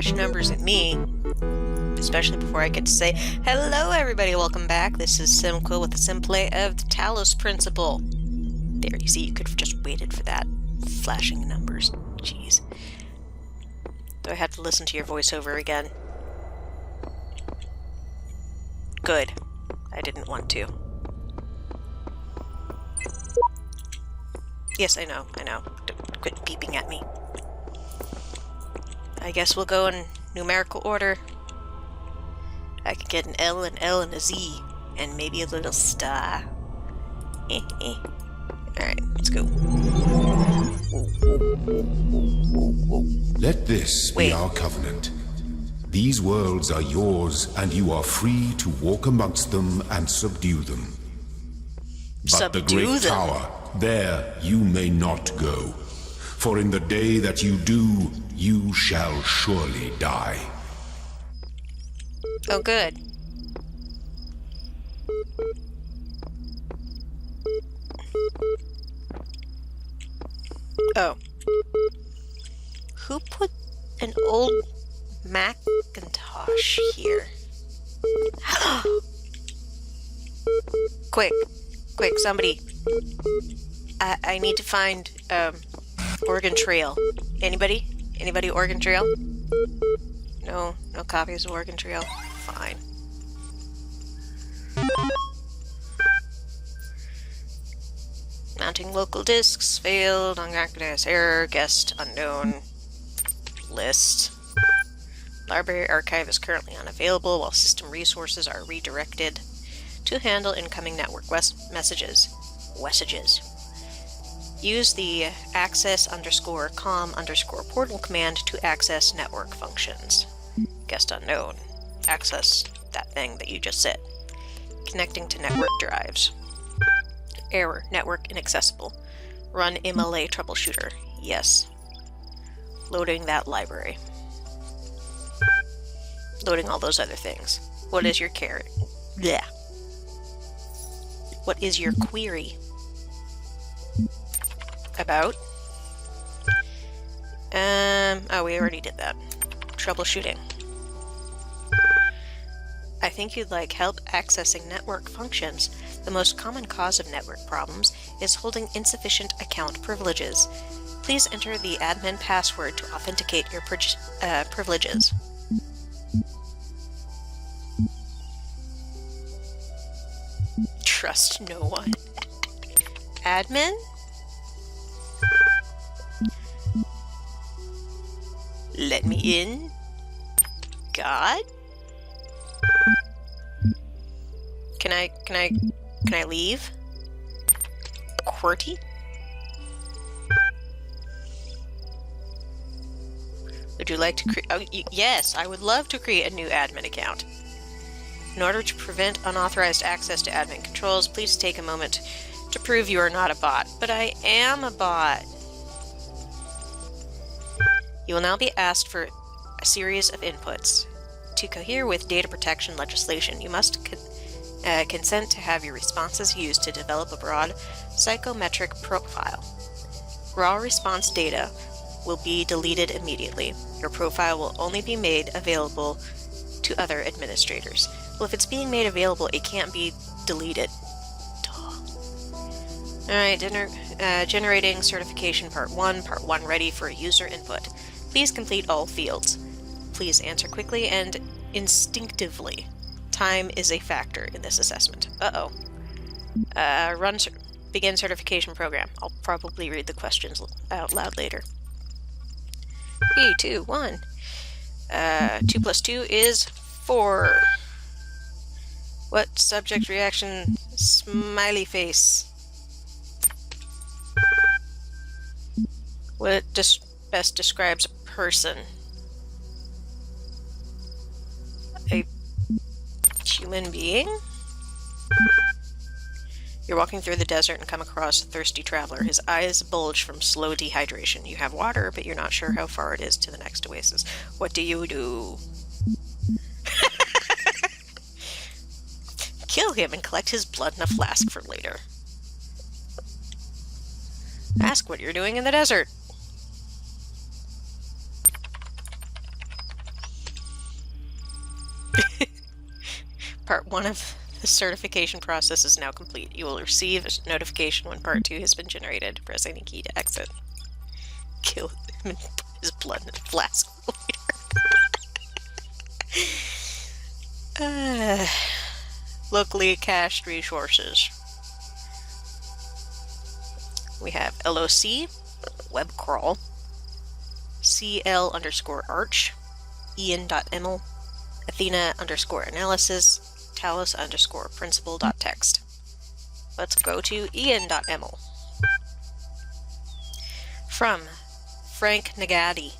flash numbers at me. Especially before I get to say, hello everybody, welcome back. This is CimmQuill with the CimmPlay of the Talos Principal. There, you see, you could have just waited for that. Flashing numbers. Jeez. Do I have to listen to your voiceover again? Good. I didn't want to. Yes, I know. Quit beeping at me. I guess we'll go in numerical order. I could get an L, an L, and a Z, and maybe a little star. Alright, let's go. Let this be our covenant. These worlds are yours, and you are free to walk amongst them and subdue them. But the great tower, there you may not go. For in the day that you do, you shall surely die. Oh, good. Oh. Who put an old Macintosh here? Quick, somebody. I need to find, Oregon Trail. Anybody? Anybody Oregon Trail? No copies of Oregon Trail? Fine. Mounting local disks, failed, unrecognized error, guest unknown, list. Library archive is currently unavailable while system resources are redirected to handle incoming network messages. Use the access_com_portal command to access network functions. Guest unknown. Access that thing that you just said. Connecting to network drives. Error. Network inaccessible. Run MLA troubleshooter. Yes. Loading that library. Loading all those other things. What is your carrot? Blech. What is your query? About? Oh, we already did that. Troubleshooting. I think you'd like help accessing network functions. The most common cause of network problems is holding insufficient account privileges. Please enter the admin password to authenticate your privileges. Trust no one. Admin? Let me in? God? Can I leave? QWERTY? Would you like to create? Oh, yes, I would love to create a new admin account. In order to prevent unauthorized access to admin controls, please take a moment to prove you are not a bot. But I am a bot. You will now be asked for a series of inputs. To cohere with data protection legislation, you must consent to have your responses used to develop a broad psychometric profile. Raw response data will be deleted immediately. Your profile will only be made available to other administrators. Well, if it's being made available, it can't be deleted. Alright, generating certification part 1 ready for user input. Please complete all fields. Please answer quickly and instinctively. Time is a factor in this assessment. Begin certification program. I'll probably read the questions out loud later. 3, 2, 1. 2 plus 2 is 4. What subject reaction? Smiley face. What best describes a person? A human being? You're walking through the desert and come across a thirsty traveler. His eyes bulge from slow dehydration. You have water, but you're not sure how far it is to the next oasis. What do you do? Kill him and collect his blood in a flask for later. Ask what you're doing in the desert. Part 1 of the certification process is now complete. You will receive a notification when Part 2 has been generated. Press any key to exit. Kill him and put his blood in a flask later. Locally cached resources. We have LOC, web crawl, CL_arch, Ian.ml, Athena_analysis, Talos_principal.txt. Let's go to Ian.ml. From Frank Nagati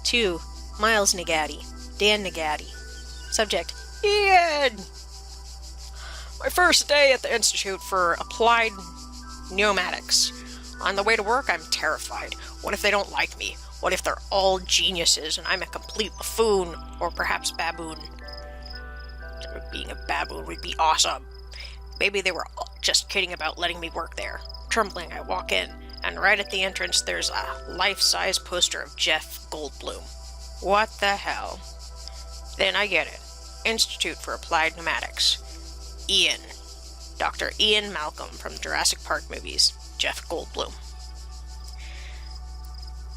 to Miles Nagati, Dan Nagati. Subject, Ian! My first day at the Institute for Applied Pneumatics. On the way to work, I'm terrified. What if they don't like me? What if they're all geniuses and I'm a complete buffoon, or perhaps baboon? Being a baboon would be awesome. Maybe they were just kidding about letting me work there. Trembling, I walk in, and right at the entrance there's a life-size poster of Jeff Goldblum. What the hell? Then I get it. Institute for Applied Pneumatics. Ian. Dr. Ian Malcolm from Jurassic Park movies. Jeff Goldblum.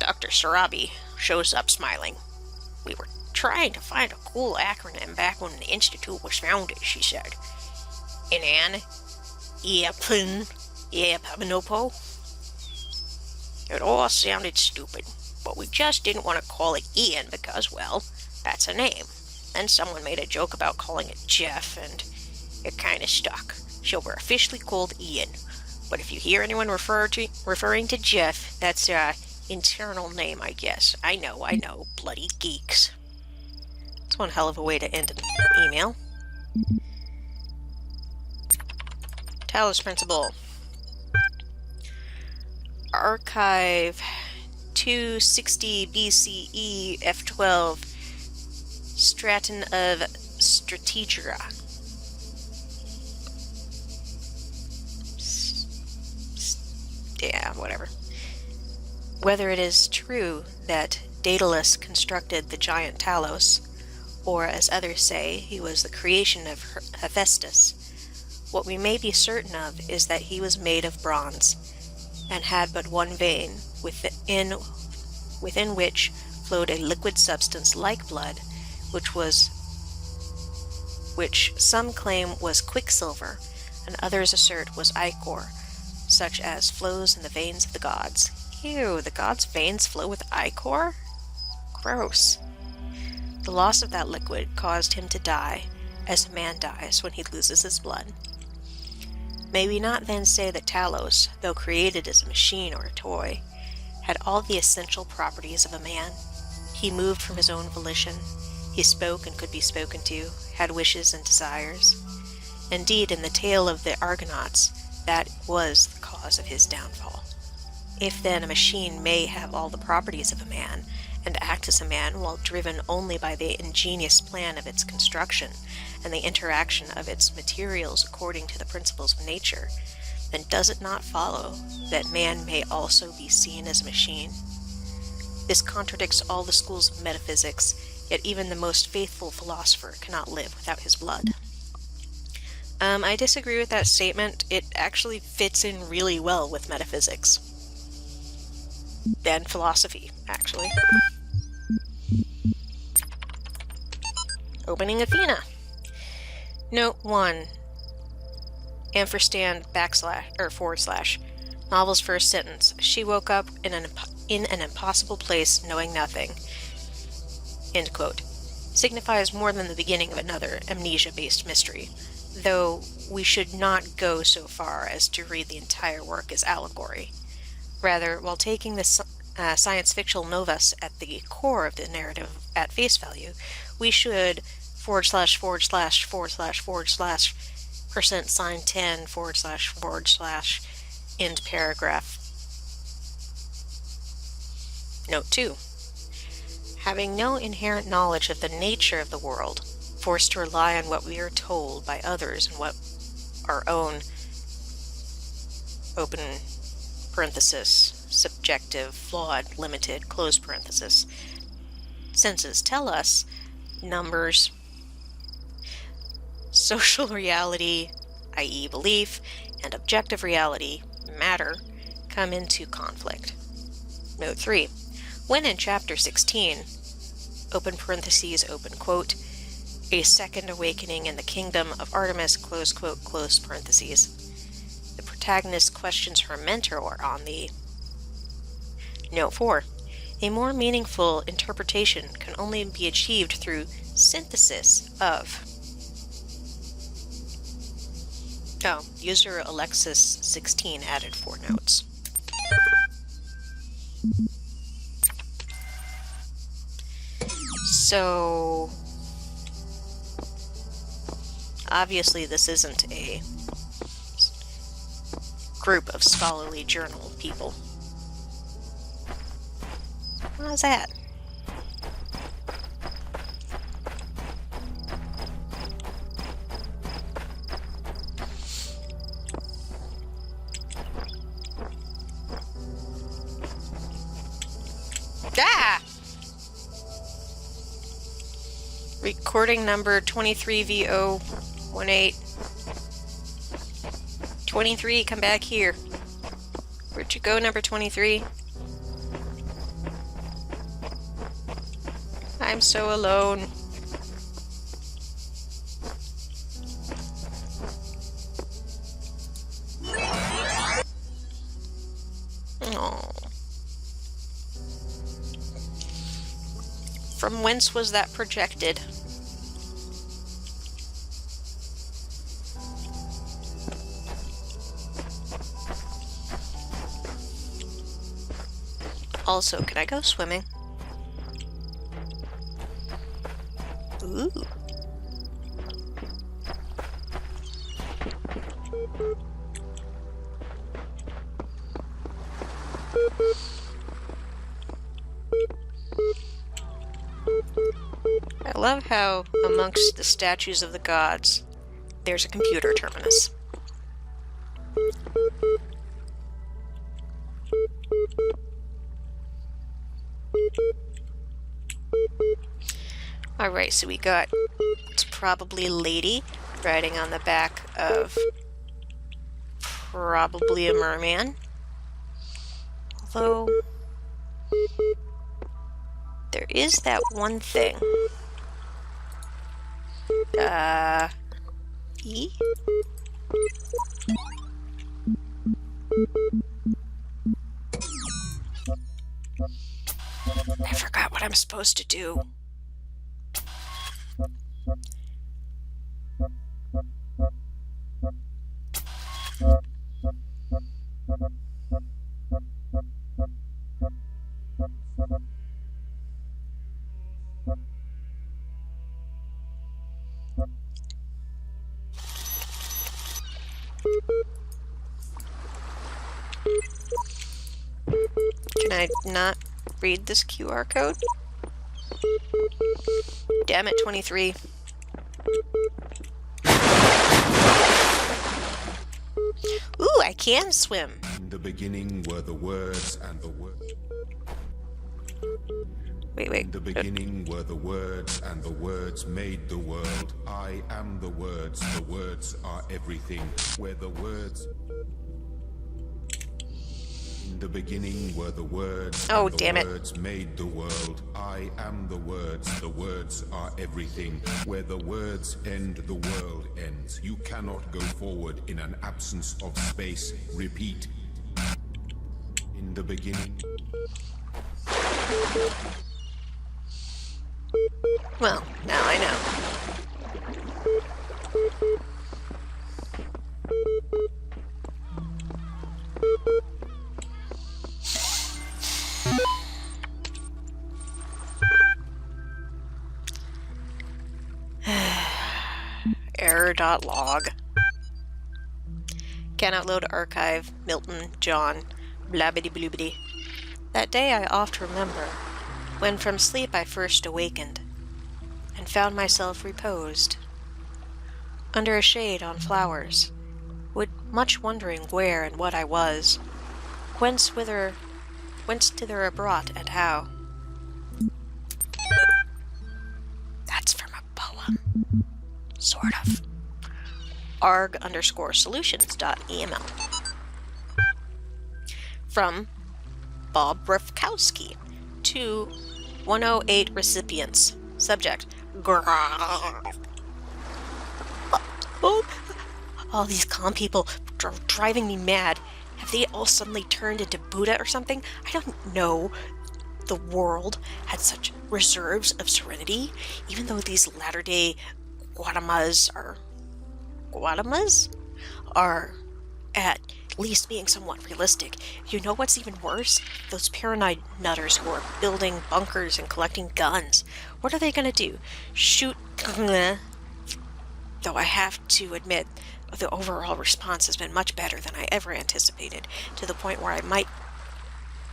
Dr. Sarabi shows up smiling. We were trying to find a cool acronym back when the Institute was founded, she said. Inan? Iapun? Iapaminopo? It all sounded stupid, but we just didn't want to call it Ian because, well, that's a name. Then someone made a joke about calling it Jeff, and it kind of stuck. So we're officially called Ian. But if you hear anyone referring to Jeff, that's an internal name, I guess. I know, bloody geeks. That's one hell of a way to end an email. Talos Principal. Archive 260 BCE F12 Straton of Strategia. Yeah, whatever. Whether it is true that Daedalus constructed the giant Talos, or as others say, he was the creation of Hephaestus, what we may be certain of is that he was made of bronze, and had but one vein, within which flowed a liquid substance like blood, which some claim was quicksilver, and others assert was ichor, such as flows in the veins of the gods. Ew, the gods' veins flow with ichor? Gross. The loss of that liquid caused him to die, as a man dies when he loses his blood. May we not then say that Talos, though created as a machine or a toy, had all the essential properties of a man? He moved from his own volition. He spoke and could be spoken to, had wishes and desires. Indeed, in the tale of the Argonauts, that was the cause of his downfall. If then a machine may have all the properties of a man, and act as a man while driven only by the ingenious plan of its construction, and the interaction of its materials according to the principles of nature, then does it not follow that man may also be seen as a machine? This contradicts all the schools of metaphysics, yet even the most faithful philosopher cannot live without his blood. I disagree with that statement. It actually fits in really well with metaphysics. And philosophy, actually. Opening Athena. Note 1. Ampersand / Novel's first sentence. She woke up in an impossible place, knowing nothing. End quote. Signifies more than the beginning of another amnesia-based mystery, though we should not go so far as to read the entire work as allegory. Rather, while taking the science fictional novus at the core of the narrative at face value, we should / %sign 10 / end paragraph. Note 2. Having no inherent knowledge of the nature of the world, forced to rely on what we are told by others and what our own open parenthesis, subjective, flawed, limited, close parenthesis, senses tell us, numbers social reality, i.e. belief, and objective reality, matter, come into conflict. Note 3. When in Chapter 16, open parentheses, open quote, a second awakening in the kingdom of Artemis, close quote, close parentheses, the protagonist questions her mentor on the... Note 4. A more meaningful interpretation can only be achieved through synthesis of... Oh, user Alexis16 added 4 notes. So, obviously this isn't a group of scholarly journal people. How's that? Ah! Recording number 23VO18. 23, come back here. Where'd you go, number 23? I'm so alone. Oh. From whence was that projected? Also, can I go swimming? Ooh. I love how amongst the statues of the gods, there's a computer terminus. Alright, so we got, it's probably Lady riding on the back of probably a merman. Although, there is that one thing. E? I forgot what I'm supposed to do. Can I not read this QR code? Damn it, 23. Ooh, I can swim. In the beginning were the words and the words. Wait. In the beginning were the words, and the words made the world. I am the words are everything. Where the words... In the beginning were the words, oh, and damn the it. words made the world. I am the words are everything. Where the words end, the world ends. You cannot go forward in an absence of space. Repeat. In the beginning... Well, now I know. Error.log. Cannot load archive. Milton, John, blabbity bloobity. That day I oft remember, when from sleep I first awakened, and found myself reposed under a shade on flowers, much wondering where and what I was, whence thither I brought, and how. That's from a poem. Sort of. arg_solutions.eml. From Bob Rafkowski to 108 recipients. Subject: Oh, all these calm people driving me mad. Have they all suddenly turned into Buddha or something? I don't know. The world had such reserves of serenity, even though these latter-day Guatamas are at least being somewhat realistic. You know what's even worse? Those paranoid nutters who are building bunkers and collecting guns. What are they going to do? Shoot? Though I have to admit, the overall response has been much better than I ever anticipated, to the point where I might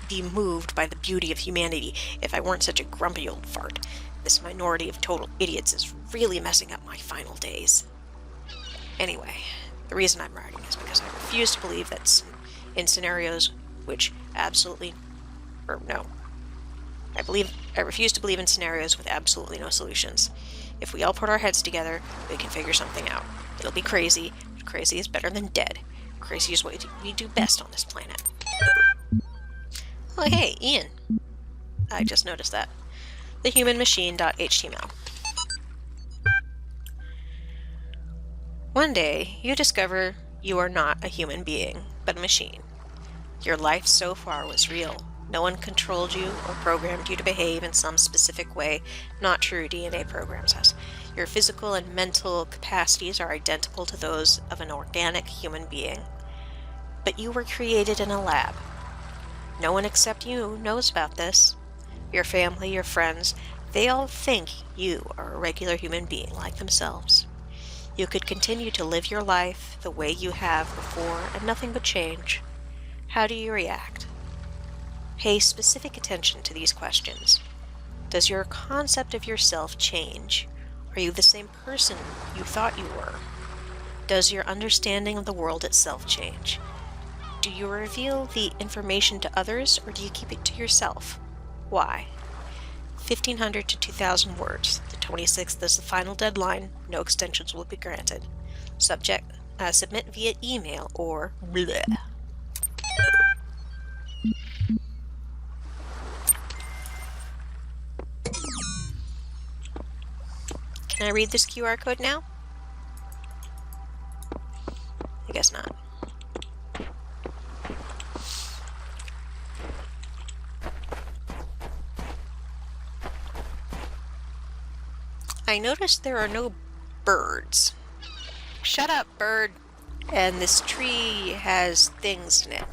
be moved by the beauty of humanity if I weren't such a grumpy old fart. This minority of total idiots is really messing up my final days. Anyway, the reason I'm writing is because I refuse to believe that in scenarios which I refuse to believe in scenarios with absolutely no solutions. If we all put our heads together, we can figure something out. It'll be crazy, but crazy is better than dead. Crazy is what we do best on this planet. Oh hey, Ian. I just noticed that. thehumanmachine.html. One day, you discover you are not a human being, but a machine. Your life so far was real. No one controlled you or programmed you to behave in some specific way not true DNA programs us. Your physical and mental capacities are identical to those of an organic human being. But you were created in a lab. No one except you knows about this. Your family, your friends, they all think you are a regular human being like themselves. You could continue to live your life the way you have before and nothing would change. How do you react? Pay specific attention to these questions. Does your concept of yourself change? Are you the same person you thought you were? Does your understanding of the world itself change? Do you reveal the information to others or do you keep it to yourself? Why? 1,500 to 2,000 words. The 26th is the final deadline. No extensions will be granted. Subject: submit via email or bleh. Can I read this QR code now? I guess not. I noticed there are no birds. Shut up, bird! And this tree has things in it.